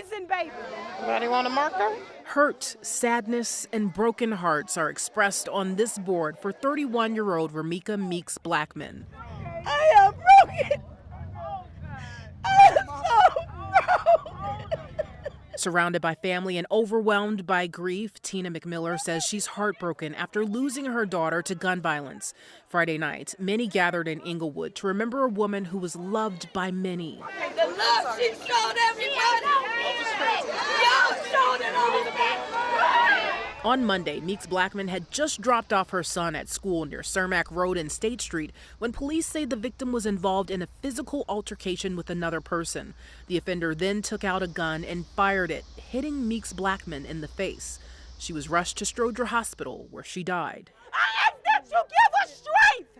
amazing baby. Anybody want a marker? Hurt, sadness, and broken hearts are expressed on this board for 31-year-old Romeca Meeks-Blackmon. I am broken. I am so broken. Surrounded by family and overwhelmed by grief, Tina McMiller says she's heartbroken after losing her daughter to gun violence. Friday night, many gathered in Inglewood to remember a woman who was loved by many. The love she showed everybody, y'all showed it all back. On Monday, Meeks-Blackmon had just dropped off her son at school near Cermak Road and State Street when police say the victim was involved in a physical altercation with another person. The offender then took out a gun and fired it, hitting Meeks-Blackmon in the face. She was rushed to Stroger Hospital, where she died. I ask that you give us strength.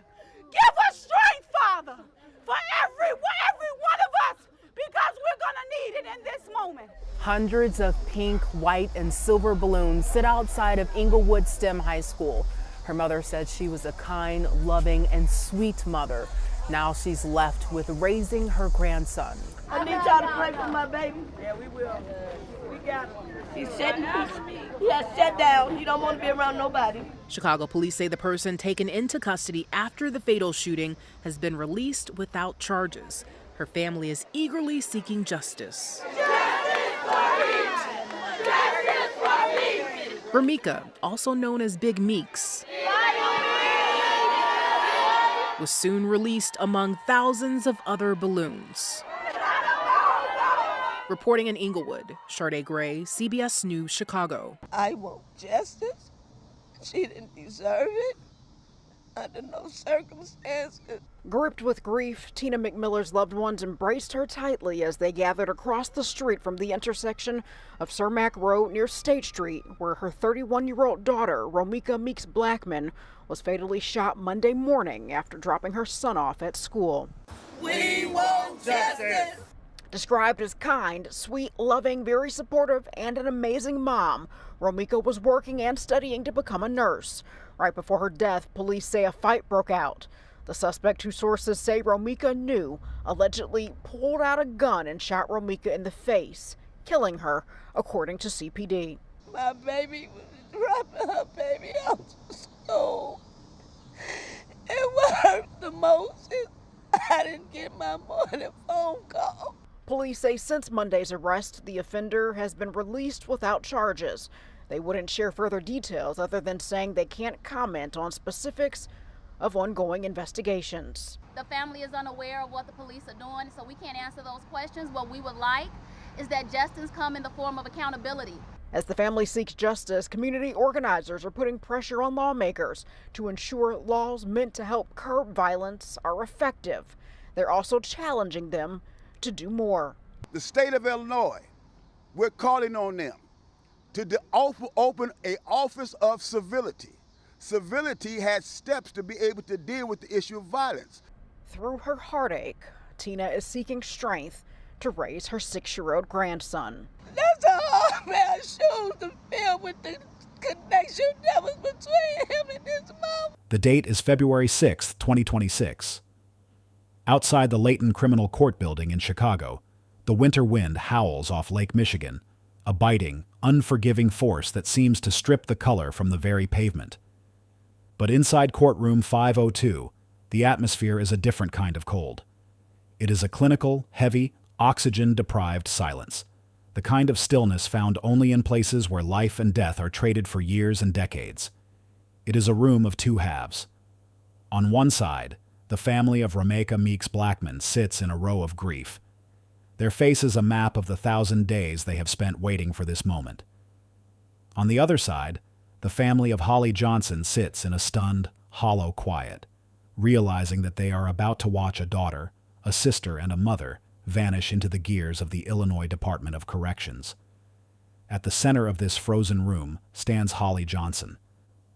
Give us strength, Father, for every one of us, because we're going to need it in this moment. Hundreds of pink, white, and silver balloons sit outside of Inglewood STEM High School. Her mother said she was a kind, loving, and sweet mother. Now she's left with raising her grandson. I need y'all to pray for my baby. Yeah, we will. We got him. He's sitting. He has shut down. He don't want to be around nobody. Chicago police say the person taken into custody after the fatal shooting has been released without charges. Her family is eagerly seeking justice. Romeca, also known as Big Meeks, was soon released among thousands of other balloons. Reporting in Inglewood, Sade Gray, CBS News, Chicago. I want justice. She didn't deserve it under no circumstances. Gripped with grief, Tina McMiller's loved ones embraced her tightly as they gathered across the street from the intersection of Cermak Road near State Street, where her 31-year-old daughter, Romeca Meeks-Blackmon, was fatally shot Monday morning after dropping her son off at school. We want justice. Described as kind, sweet, loving, very supportive, and an amazing mom, Romeca was working and studying to become a nurse. Right before her death, police say a fight broke out. The suspect, who sources say Romeca knew, allegedly pulled out a gun and shot Romeca in the face, killing her, according to CPD. My baby was dropping her baby out to school. And what hurt the most is I didn't get my morning phone call. Police say since Monday's arrest, the offender has been released without charges. They wouldn't share further details other than saying they can't comment on specifics of ongoing investigations. The family is unaware of what the police are doing, so we can't answer those questions. What we would like is that justice come in the form of accountability. As the family seeks justice, community organizers are putting pressure on lawmakers to ensure laws meant to help curb violence are effective. They're also challenging them to do more. The state of Illinois, we're calling on them to open an office of civility. Civility has steps to be able to deal with the issue of violence. Through her heartache, Tina is seeking strength to raise her 6-year-old grandson. That's a hard man shoes to fill with the connection that was between him and his mom. The date is February 6, 2026. Outside the Layton Criminal Court building in Chicago, the winter wind howls off Lake Michigan, a biting, unforgiving force that seems to strip the color from the very pavement. But inside courtroom 502, the atmosphere is a different kind of cold. It is a clinical, heavy, oxygen-deprived silence, the kind of stillness found only in places where life and death are traded for years and decades. It is a room of two halves. On one side, the family of Romeca Meeks-Blackmon sits in a row of grief. Their face is a map of the 1,000 days they have spent waiting for this moment. On the other side, the family of Holly Johnson sits in a stunned, hollow quiet, realizing that they are about to watch a daughter, a sister, and a mother vanish into the gears of the Illinois Department of Corrections. At the center of this frozen room stands Holly Johnson,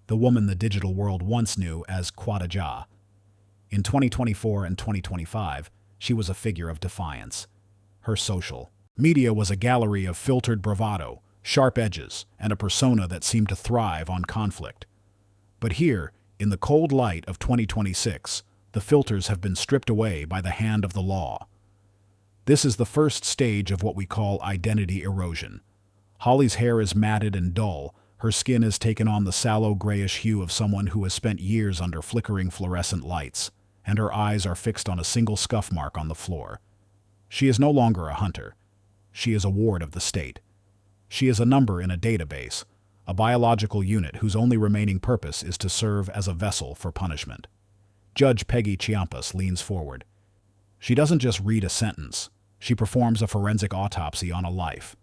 the woman the digital world once knew as Quadajah. In 2024 and 2025, she was a figure of defiance. Her social media was a gallery of filtered bravado, sharp edges, and a persona that seemed to thrive on conflict. But here, in the cold light of 2026, the filters have been stripped away by the hand of the law. This is the first stage of what we call identity erosion. Holly's hair is matted and dull. Her skin has taken on the sallow grayish hue of someone who has spent years under flickering fluorescent lights, and her eyes are fixed on a single scuff mark on the floor. She is no longer a hunter. She is a ward of the state. She is a number in a database, a biological unit whose only remaining purpose is to serve as a vessel for punishment. Judge Peggy Chiampas leans forward. She doesn't just read a sentence. She performs a forensic autopsy on a life.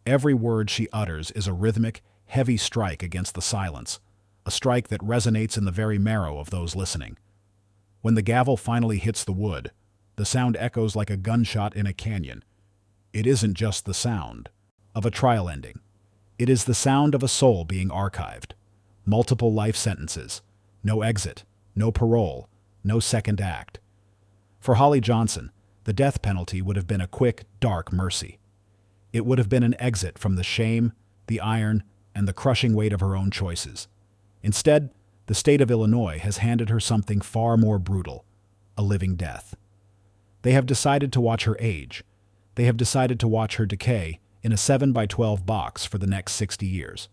Every word she utters is a rhythmic, heavy strike against the silence, a strike that resonates in the very marrow of those listening. When the gavel finally hits the wood, the sound echoes like a gunshot in a canyon. It isn't just the sound of a trial ending. It is the sound of a soul being archived. Multiple life sentences. No exit. No parole. No second act. For Holly Johnson, the death penalty would have been a quick, dark mercy. It would have been an exit from the shame, the iron, and the crushing weight of her own choices. Instead, the state of Illinois has handed her something far more brutal, a living death. They have decided to watch her age. They have decided to watch her decay in a 7x12 box for the next 60 years.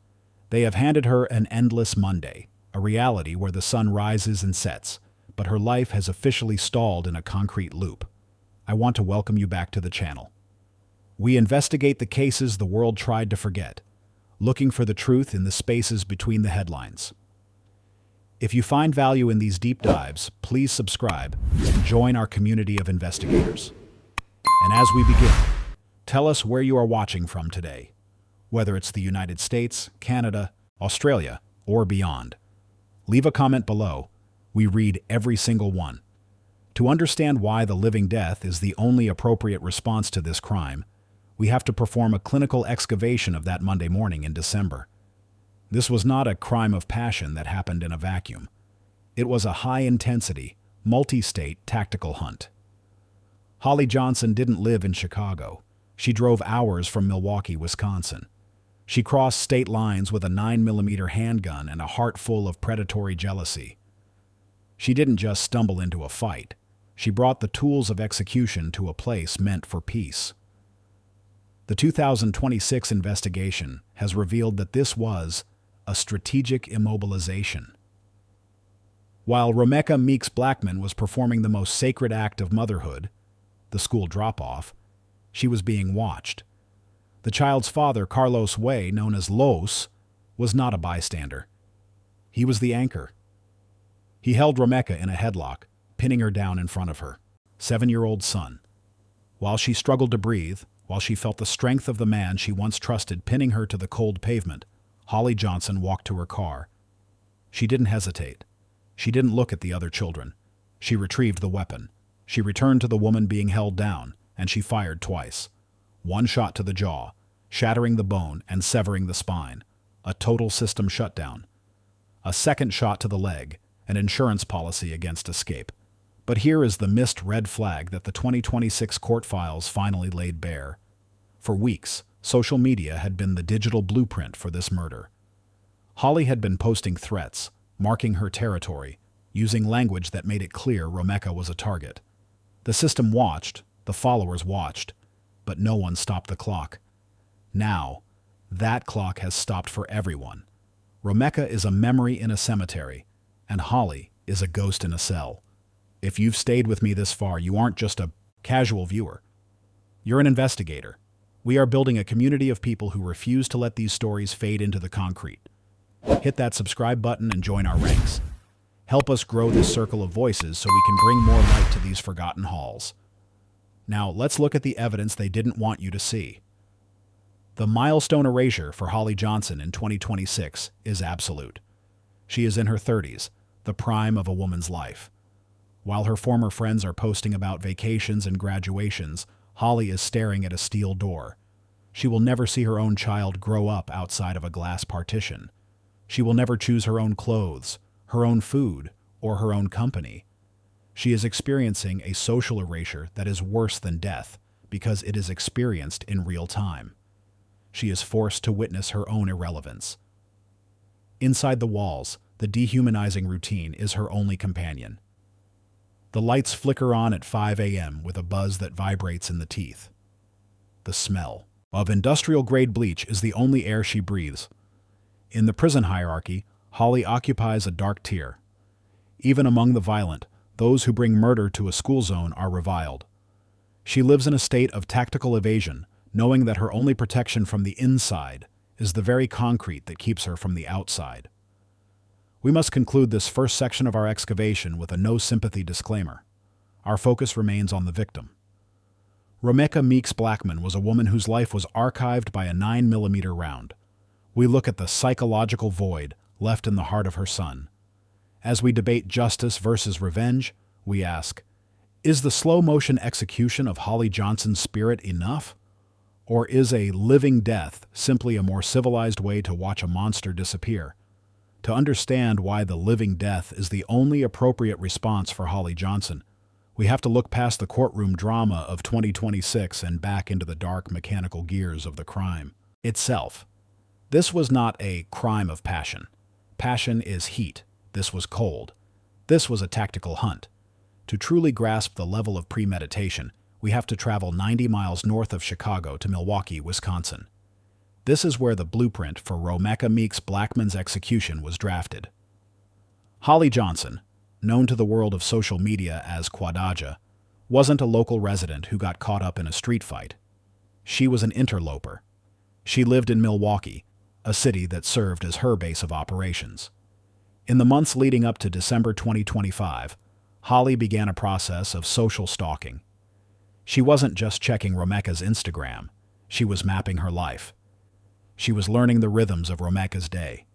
They have handed her an endless Monday, a reality where the sun rises and sets, but her life has officially stalled in a concrete loop. I want to welcome you back to the channel. We investigate the cases the world tried to forget, looking for the truth in the spaces between the headlines. If you find value in these deep dives, please subscribe and join our community of investigators. And as we begin, tell us where you are watching from today, whether it's the United States, Canada, Australia, or beyond. Leave a comment below. We read every single one. To understand why the living death is the only appropriate response to this crime, we have to perform a clinical excavation of that Monday morning in December. This was not a crime of passion that happened in a vacuum. It was a high-intensity, multi-state tactical hunt. Holly Johnson didn't live in Chicago. She drove hours from Milwaukee, Wisconsin. She crossed state lines with a 9mm handgun and a heart full of predatory jealousy. She didn't just stumble into a fight. She brought the tools of execution to a place meant for peace. The 2026 investigation has revealed that this was a strategic immobilization. While Romeca Meeks-Blackmon was performing the most sacred act of motherhood, the school drop-off, she was being watched. The child's father, Carlos Way, known as Los, was not a bystander. He was the anchor. He held Romeca in a headlock, pinning her down in front of her 7-year-old son. While she struggled to breathe, while she felt the strength of the man she once trusted pinning her to the cold pavement, Holly Johnson walked to her car. She didn't hesitate. She didn't look at the other children. She retrieved the weapon. She returned to the woman being held down, and she fired twice. One shot to the jaw, shattering the bone and severing the spine. A total system shutdown. A second shot to the leg, an insurance policy against escape. But here is the missed red flag that the 2026 court files finally laid bare. For weeks, social media had been the digital blueprint for this murder. Holly had been posting threats, marking her territory, using language that made it clear Romeca was a target. The system watched, the followers watched, but no one stopped the clock. Now, that clock has stopped for everyone. Romeca is a memory in a cemetery, and Holly is a ghost in a cell. If you've stayed with me this far, you aren't just a casual viewer. You're an investigator. We are building a community of people who refuse to let these stories fade into the concrete. Hit that subscribe button and join our ranks. Help us grow this circle of voices so we can bring more light to these forgotten halls. Now, let's look at the evidence they didn't want you to see. The milestone erasure for Holly Johnson in 2026 is absolute. She is in her 30s, the prime of a woman's life. While her former friends are posting about vacations and graduations, Holly is staring at a steel door. She will never see her own child grow up outside of a glass partition. She will never choose her own clothes, her own food, or her own company. She is experiencing a social erasure that is worse than death because it is experienced in real time. She is forced to witness her own irrelevance. Inside the walls, the dehumanizing routine is her only companion. The lights flicker on at 5 a.m. with a buzz that vibrates in the teeth. The smell of industrial-grade bleach is the only air she breathes. In the prison hierarchy, Holly occupies a dark tier. Even among the violent, those who bring murder to a school zone are reviled. She lives in a state of tactical evasion, knowing that her only protection from the inside is the very concrete that keeps her from the outside. We must conclude this first section of our excavation with a no-sympathy disclaimer. Our focus remains on the victim. Romeca Meeks-Blackmon was a woman whose life was archived by a 9mm round. We look at the psychological void left in the heart of her son. As we debate justice versus revenge, we ask, is the slow-motion execution of Holly Johnson's spirit enough? Or is a living death simply a more civilized way to watch a monster disappear? To understand why the living death is the only appropriate response for Holly Johnson, we have to look past the courtroom drama of 2026 and back into the dark mechanical gears of the crime itself. This was not a crime of passion. Passion is heat. This was cold. This was a tactical hunt. To truly grasp the level of premeditation, we have to travel 90 miles north of Chicago to Milwaukee, Wisconsin. This is where the blueprint for Romeca Meeks-Blackmon's execution was drafted. Holly Johnson, known to the world of social media as Quadajah, wasn't a local resident who got caught up in a street fight. She was an interloper. She lived in Milwaukee, a city that served as her base of operations. In the months leading up to December 2025, Holly began a process of social stalking. She wasn't just checking Romeca's Instagram, she was mapping her life. She was learning the rhythms of Romeca's day,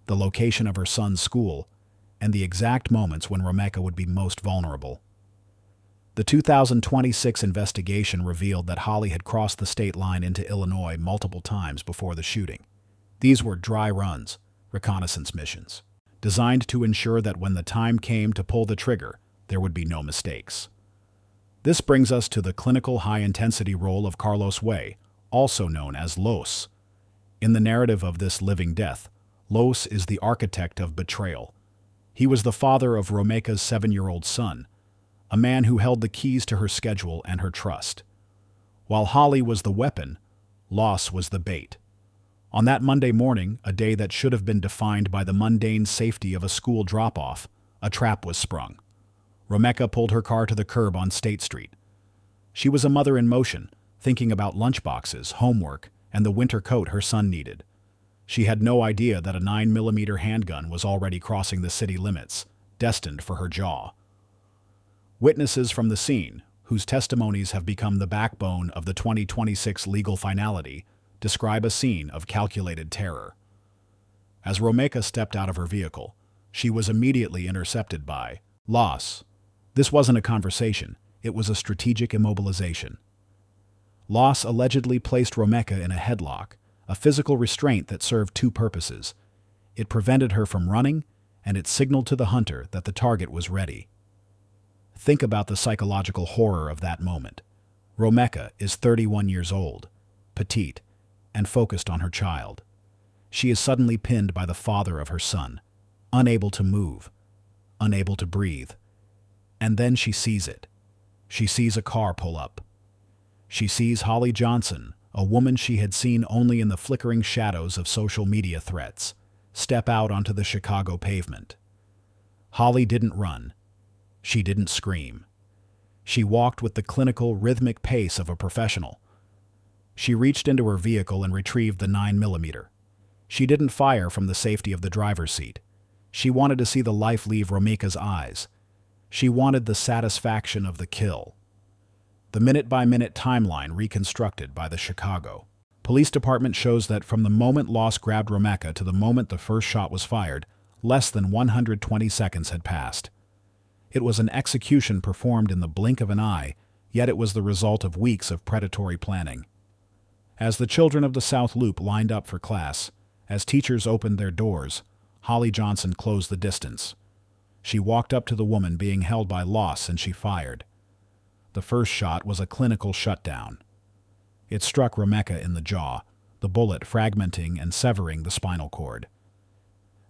the location of her son's school, and the exact moments when Romeca would be most vulnerable. The 2026 investigation revealed that Holly had crossed the state line into Illinois multiple times before the shooting. These were dry runs, reconnaissance missions, designed to ensure that when the time came to pull the trigger, there would be no mistakes. This brings us to the clinical high-intensity role of Carlos Way, also known as Los. In the narrative of this living death, Los is the architect of betrayal. He was the father of Romeca's 7-year-old son, a man who held the keys to her schedule and her trust. While Holly was the weapon, Los was the bait. On that Monday morning, a day that should have been defined by the mundane safety of a school drop-off, a trap was sprung. Romeca pulled her car to the curb on State Street. She was a mother in motion, thinking about lunchboxes, homework, and the winter coat her son needed. She had no idea that a 9mm handgun was already crossing the city limits, destined for her jaw. Witnesses from the scene, whose testimonies have become the backbone of the 2026 legal finality, describe a scene of calculated terror. As Romeca stepped out of her vehicle, she was immediately intercepted by Los. This wasn't a conversation, it was a strategic immobilization. Los allegedly placed Romeca in a headlock, a physical restraint that served two purposes. It prevented her from running, and it signaled to the hunter that the target was ready. Think about the psychological horror of that moment. Romeca is 31 years old, petite, and focused on her child. She is suddenly pinned by the father of her son, unable to move, unable to breathe. And then she sees it. She sees a car pull up. She sees Holly Johnson, a woman she had seen only in the flickering shadows of social media threats, step out onto the Chicago pavement. Holly didn't run. She didn't scream. She walked with the clinical, rhythmic pace of a professional. She reached into her vehicle and retrieved the 9mm. She didn't fire from the safety of the driver's seat. She wanted to see the life leave Romeca's eyes. She wanted the satisfaction of the kill. The minute-by-minute timeline reconstructed by the Chicago Police Department shows that from the moment Los grabbed Romeca to the moment the first shot was fired, less than 120 seconds had passed. It was an execution performed in the blink of an eye, yet it was the result of weeks of predatory planning. As the children of the South Loop lined up for class, as teachers opened their doors, Holly Johnson closed the distance. She walked up to the woman being held by Los and she fired. The first shot was a clinical shutdown. It struck Romeca in the jaw, the bullet fragmenting and severing the spinal cord.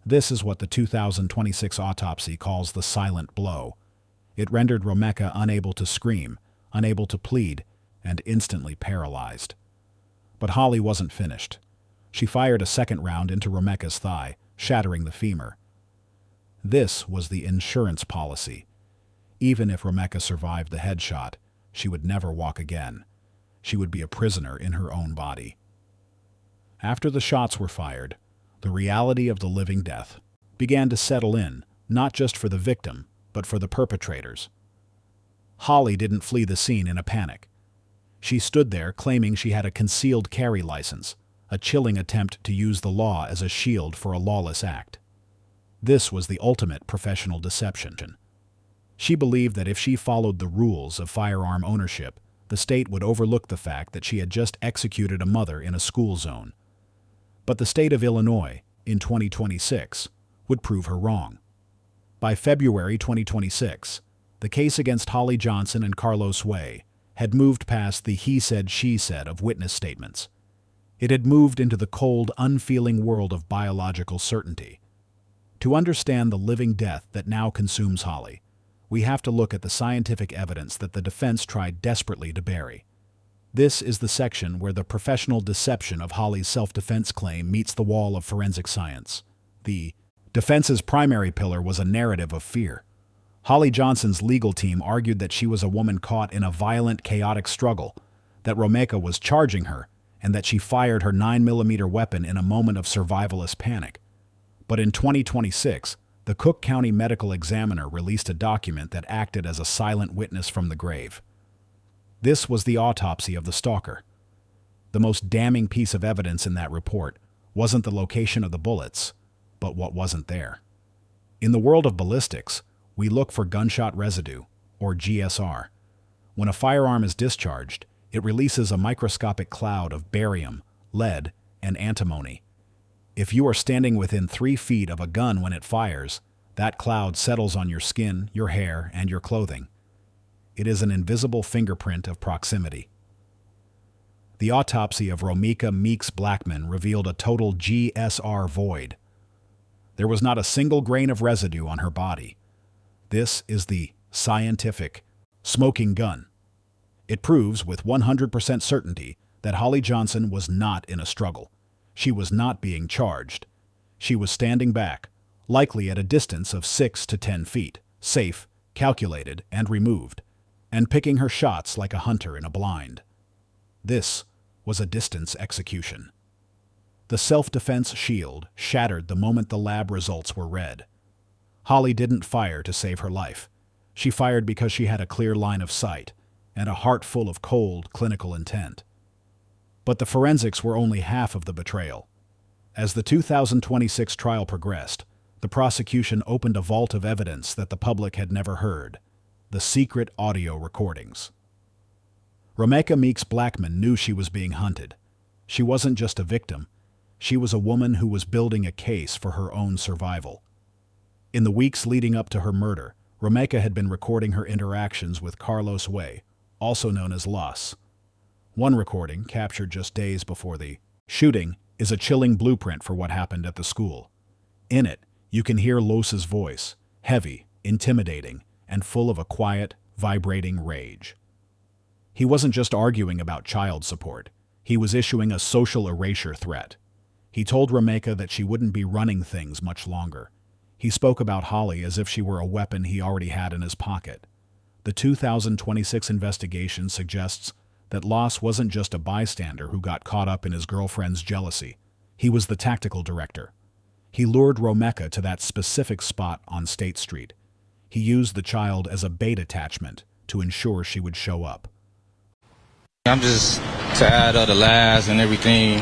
This is what the 2026 autopsy calls the silent blow. It rendered Romeca unable to scream, unable to plead, and instantly paralyzed. But Holly wasn't finished. She fired a second round into Romeca's thigh, shattering the femur. This was the insurance policy. Even if Romeca survived the headshot, she would never walk again. She would be a prisoner in her own body. After the shots were fired, the reality of the living death began to settle in, not just for the victim, but for the perpetrators. Holly didn't flee the scene in a panic. She stood there claiming she had a concealed carry license, a chilling attempt to use the law as a shield for a lawless act. This was the ultimate professional deception. She believed that if she followed the rules of firearm ownership, the state would overlook the fact that she had just executed a mother in a school zone. But the state of Illinois, in 2026, would prove her wrong. By February 2026, the case against Holly Johnson and Carlos Way had moved past the he said, she said of witness statements. It had moved into the cold, unfeeling world of biological certainty. To understand the living death that now consumes Holly, we have to look at the scientific evidence that the defense tried desperately to bury. This is the section where the professional deception of Holly's self-defense claim meets the wall of forensic science. The defense's primary pillar was a narrative of fear. Holly Johnson's legal team argued that she was a woman caught in a violent, chaotic struggle, that Romeca was charging her, and that she fired her 9mm weapon in a moment of survivalist panic. But in 2026, the Cook County Medical Examiner released a document that acted as a silent witness from the grave. This was the autopsy of the stalker. The most damning piece of evidence in that report wasn't the location of the bullets, but what wasn't there. In the world of ballistics, we look for gunshot residue, or GSR. When a firearm is discharged, it releases a microscopic cloud of barium, lead, and antimony. If you are standing within 3 feet of a gun when it fires, that cloud settles on your skin, your hair, and your clothing. It is an invisible fingerprint of proximity. The autopsy of Romeca Meeks-Blackmon revealed a total GSR Void. There was not a single grain of residue on her body. This is the scientific smoking gun. It proves with 100% certainty that Holly Johnson was not in a struggle. She was not being charged. She was standing back, likely at a distance of 6 to 10 feet, safe, calculated, and removed, and picking her shots like a hunter in a blind. This was a distance execution. The self-defense shield shattered the moment the lab results were read. Holly didn't fire to save her life. She fired because she had a clear line of sight and a heart full of cold, clinical intent. But the forensics were only half of the betrayal. As the 2026 trial progressed, the prosecution opened a vault of evidence that the public had never heard: the secret audio recordings. Romeca Meeks-Blackmon knew she was being hunted. She wasn't just a victim. She was a woman who was building a case for her own survival. In the weeks leading up to her murder, Romeca had been recording her interactions with Carlos Way, also known as Los. One recording, captured just days before the shooting, is a chilling blueprint for what happened at the school. In it, you can hear Los's voice, heavy, intimidating, and full of a quiet, vibrating rage. He wasn't just arguing about child support. He was issuing a social erasure threat. He told Romeca that she wouldn't be running things much longer. He spoke about Holly as if she were a weapon he already had in his pocket. The 2026 investigation suggests that Los wasn't just a bystander who got caught up in his girlfriend's jealousy. He was the tactical director. He lured Romeca to that specific spot on State Street. He used the child as a bait attachment to ensure she would show up. I'm just tired of the lies and everything,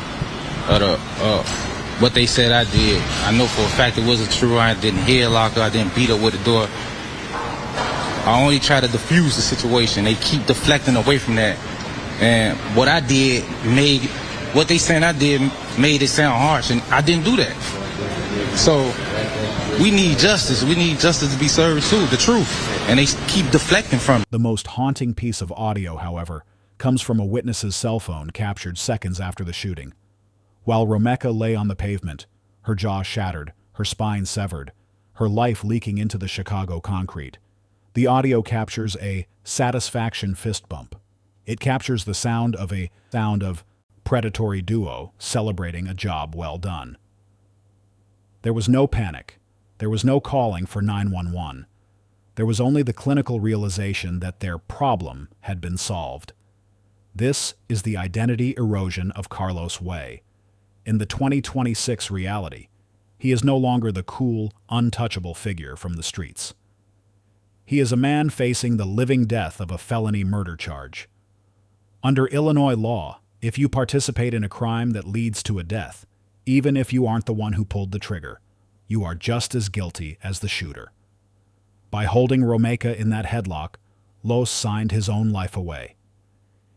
what they said I did. I know for a fact it wasn't true. I didn't headlock her. I didn't beat her with the door. I only try to diffuse the situation. They keep deflecting away from that. And what I did what they saying I did made it sound harsh, and I didn't do that. So we need justice. We need justice to be served too, the truth. And they keep deflecting from it. The most haunting piece of audio, however, comes from a witness's cell phone captured seconds after the shooting. While Romeca lay on the pavement, her jaw shattered, her spine severed, her life leaking into the Chicago concrete, The audio captures a satisfaction fist bump. It captures the sound of predatory duo celebrating a job well done. There was no panic. There was no calling for 911. There was only the clinical realization that their problem had been solved. This is the identity erosion of Carlos Way. In the 2026 reality, he is no longer the cool, untouchable figure from the streets. He is a man facing the living death of a felony murder charge. Under Illinois law, if you participate in a crime that leads to a death, even if you aren't the one who pulled the trigger, you are just as guilty as the shooter. By holding Romeca in that headlock, Los signed his own life away.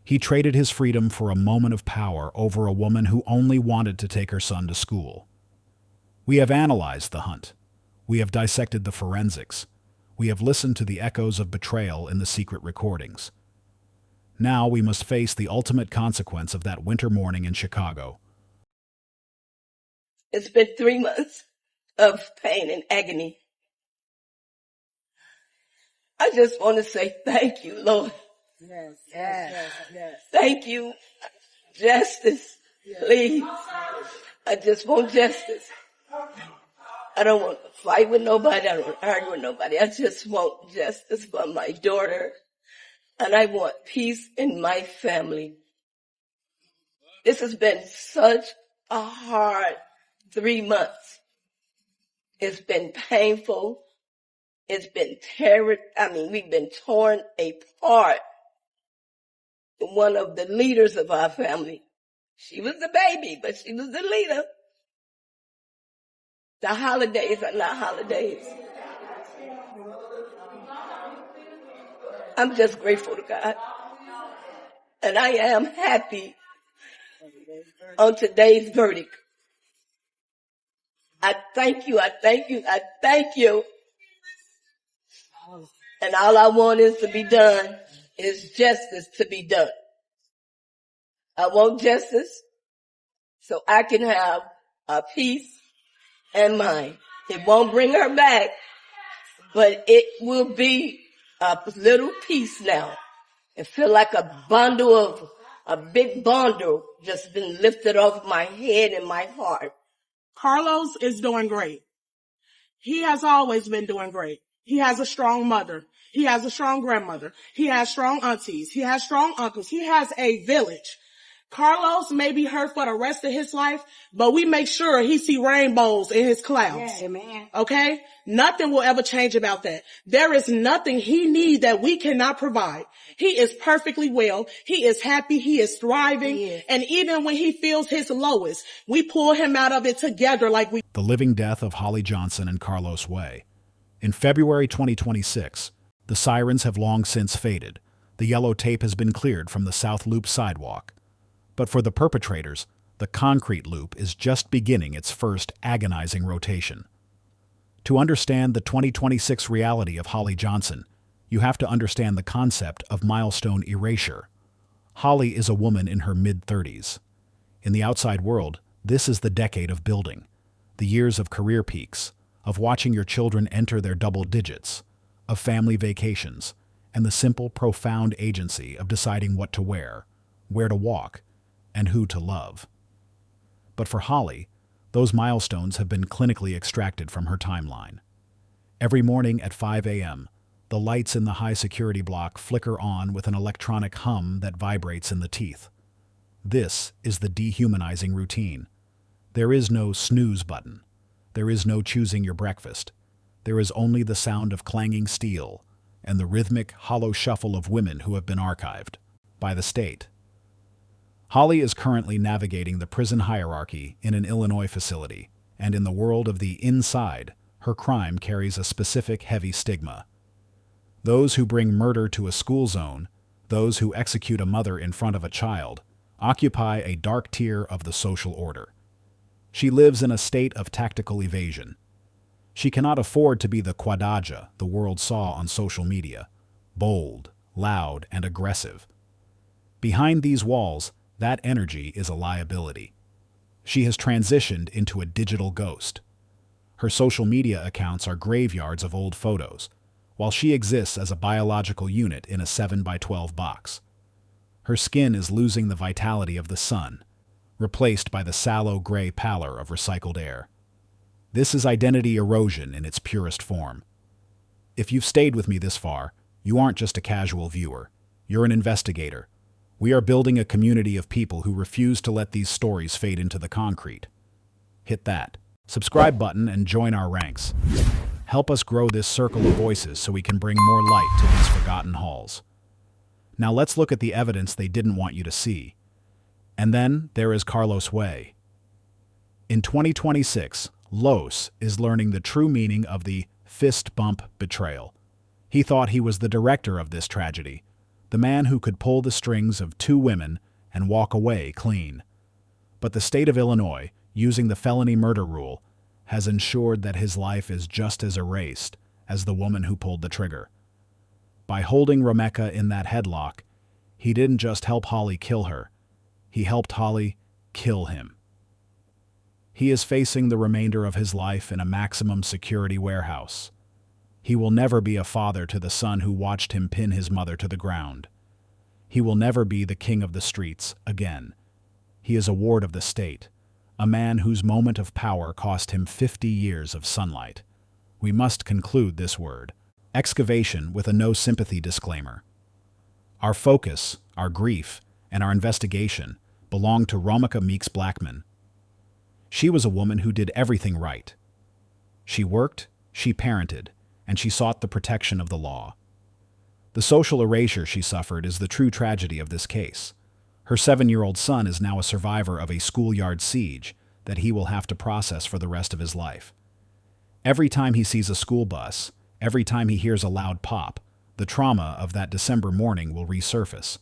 He traded his freedom for a moment of power over a woman who only wanted to take her son to school. We have analyzed the hunt. We have dissected the forensics. We have listened to the echoes of betrayal in the secret recordings. Now we must face the ultimate consequence of that winter morning in Chicago. It's been 3 months of pain and agony. I just want to say thank you, Lord. Yes. Thank you. Justice, please. I just want justice. I don't want to fight with nobody. I don't want to argue with nobody. I just want justice for my daughter. And I want peace in my family. This has been such a hard 3 months. It's been painful. It's been we've been torn apart. One of the leaders of our family, she was the baby, but she was the leader. The holidays are not holidays. I'm just grateful to God. And I am happy on today's verdict. I thank you. And all I want is to be done, is justice to be done. I want justice so I can have a peace and mind. It won't bring her back, but it will be a little peace now. It feel like a big bundle just been lifted off my head and my heart. Carlos is doing great. He has always been doing great. He has a strong mother. He has a strong grandmother. He has strong aunties. He has strong uncles. He has a village. Carlos may be hurt for the rest of his life, but we make sure he see rainbows in his clouds. Yeah, man. Okay? Nothing will ever change about that. There is nothing he needs that we cannot provide. He is perfectly well. He is happy. He is thriving. Yes. And even when he feels his lowest, we pull him out of it together like we... The living death of Holly Johnson and Carlos Way. In February 2026, the sirens have long since faded. The yellow tape has been cleared from the South Loop sidewalk. But for the perpetrators, the concrete loop is just beginning its first agonizing rotation. To understand the 2026 reality of Holly Johnson, you have to understand the concept of Milestone Erasure. Holly is a woman in her mid-30s. In the outside world, this is the decade of building, the years of career peaks, of watching your children enter their double digits, of family vacations, and the simple, profound agency of deciding what to wear, where to walk, and who to love. But for Holly, those milestones have been clinically extracted from her timeline. Every morning at 5 a.m., the lights in the high-security block flicker on with an electronic hum that vibrates in the teeth. This is the dehumanizing routine. There is no snooze button. There is no choosing your breakfast. There is only the sound of clanging steel and the rhythmic, hollow shuffle of women who have been archived by the state. Holly is currently navigating the prison hierarchy in an Illinois facility, and in the world of the inside, her crime carries a specific heavy stigma. Those who bring murder to a school zone, those who execute a mother in front of a child, occupy a dark tier of the social order. She lives in a state of tactical evasion. She cannot afford to be the Quadajah the world saw on social media, bold, loud, and aggressive. Behind these walls, that energy is a liability. She has transitioned into a digital ghost. Her social media accounts are graveyards of old photos, while she exists as a biological unit in a 7x12 box. Her skin is losing the vitality of the sun, replaced by the sallow gray pallor of recycled air. This is identity erosion in its purest form. If you've stayed with me this far, you aren't just a casual viewer. You're an investigator. We are building a community of people who refuse to let these stories fade into the concrete. Hit that subscribe button and join our ranks. Help us grow this circle of voices so we can bring more light to these forgotten halls. Now let's look at the evidence they didn't want you to see. And then there is Carlos Way. In 2026, Los is learning the true meaning of the fist bump betrayal. He thought he was the director of this tragedy, the man who could pull the strings of two women and walk away clean. But the state of Illinois, using the felony murder rule, has ensured that his life is just as erased as the woman who pulled the trigger. By holding Romeca in that headlock, he didn't just help Holly kill her, he helped Holly kill him. He is facing the remainder of his life in a maximum security warehouse. He will never be a father to the son who watched him pin his mother to the ground. He will never be the king of the streets again. He is a ward of the state, a man whose moment of power cost him 50 years of sunlight. We must conclude this word. Excavation with a no sympathy disclaimer. Our focus, our grief, and our investigation belong to Romeca Meeks-Blackmon. She was a woman who did everything right. She worked, she parented, and she sought the protection of the law. The social erasure she suffered is the true tragedy of this case. Her 7-year-old son is now a survivor of a schoolyard siege that he will have to process for the rest of his life. Every time he sees a school bus, every time he hears a loud pop, the trauma of that December morning will resurface.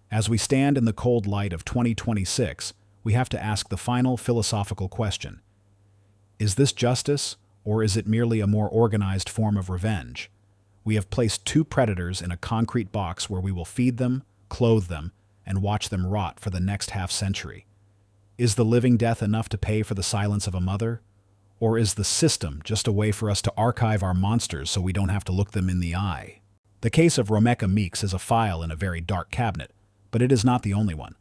As we stand in the cold light of 2026, we have to ask the final philosophical question. Is this justice, or is it merely a more organized form of revenge? We have placed two predators in a concrete box where we will feed them, clothe them, and watch them rot for the next half-century. Is the living death enough to pay for the silence of a mother? Or is the system just a way for us to archive our monsters so we don't have to look them in the eye? The case of Romeca Meeks is a file in a very dark cabinet, but it is not the only one.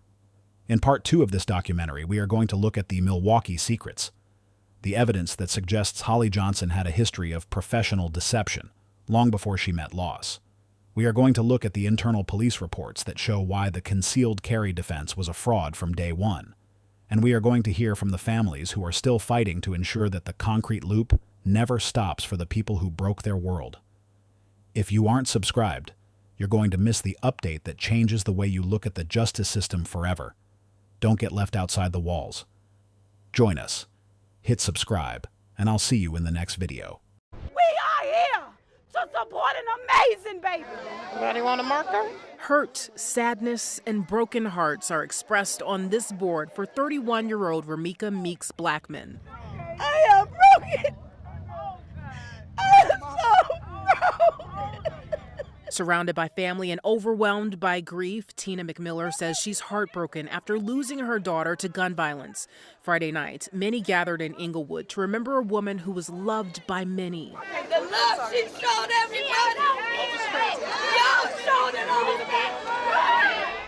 In part 2 of this documentary, we are going to look at the Milwaukee secrets, the evidence that suggests Holly Johnson had a history of professional deception long before she met Los. We are going to look at the internal police reports that show why the concealed carry defense was a fraud from day one. And we are going to hear from the families who are still fighting to ensure that the concrete loop never stops for the people who broke their world. If you aren't subscribed, you're going to miss the update that changes the way you look at the justice system forever. Don't get left outside the walls. Join us, hit subscribe, and I'll see you in the next video. We are here to support an amazing baby. Anybody want a marker? Hurt, sadness, and broken hearts are expressed on this board for 31-year-old Romeca Meeks-Blackmon. I am broken. I am so broken. Surrounded by family and overwhelmed by grief, Tina McMiller says she's heartbroken after losing her daughter to gun violence. Friday night, many gathered in Inglewood to remember a woman who was loved by many. The love she showed everybody. Y'all showed it all.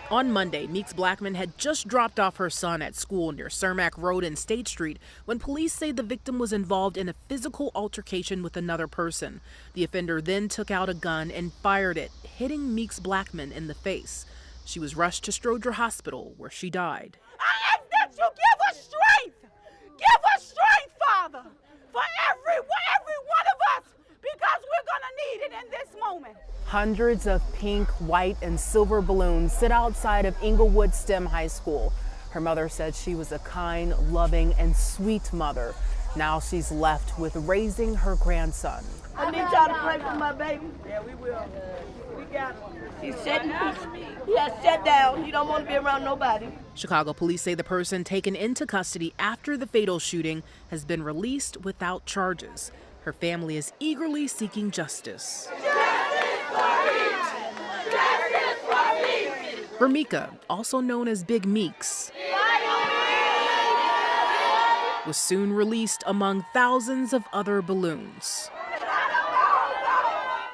On Monday, Meeks-Blackmon had just dropped off her son at school near Cermak Road and State Street when police say the victim was involved in a physical altercation with another person. The offender then took out a gun and fired it, hitting Meeks-Blackmon in the face. She was rushed to Stroger Hospital, where she died. I ask that you give us strength. Give us strength, Father, for every one of us, because we're going to need it in this moment. Hundreds of pink, white, and silver balloons sit outside of Inglewood STEM High School. Her mother said she was a kind, loving, and sweet mother. Now she's left with raising her grandson. I need y'all to pray for my baby. Yeah, we will. We got him. He's sitting. He has sat down. He don't want to be around nobody. Chicago police say the person taken into custody after the fatal shooting has been released without charges. Her family is eagerly seeking justice. Romeca, also known as Big Meeks, was soon released among thousands of other balloons.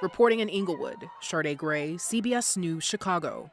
Reporting in Inglewood, Sade Gray, CBS News, Chicago.